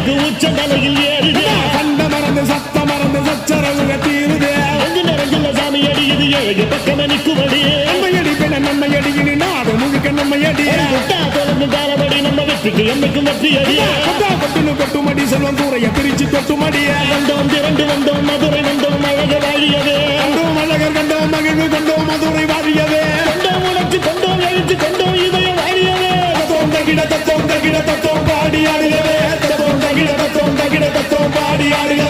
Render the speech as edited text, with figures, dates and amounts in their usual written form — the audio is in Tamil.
எனக்கு உச்ச தலையில் ஏறுது கண்ட மறந்து சத்த மறந்து சச்சரவுக தீருது அங்கு நிறைஞ்சுள்ள சாமி அடியுது ஏழு பக்கம் நிற்குமடி நம்மையடி பின்ன நம்மையடி இனி நாடு முழுக்க நம்மையடி தொடர்ந்து காலமடி நம்ம வெற்றிக்கு என்னைக்கும் வெற்றி அடி கொட்டுன்னு கொட்டுமடி செல்வம் தூரைய பிரிச்சு கொட்டுமடிய வந்தோம் திரண்டு வந்தோம் மதுரை வந்தோம் அழக வாழியவே கண்டோம் அழகர் கண்டோம் மகிழ்வு கண்டோம் மதுரை வாழியவே கொண்டோம் உணர்ச்சி கொண்டோம் எழுச்சி கொண்டோம் இதய வாழியவே தத்தோம் தகிட தத்தோம் பாடி ஆடுகவே தத்தோம் தகிட தத்தோம் பாடி ஆடுக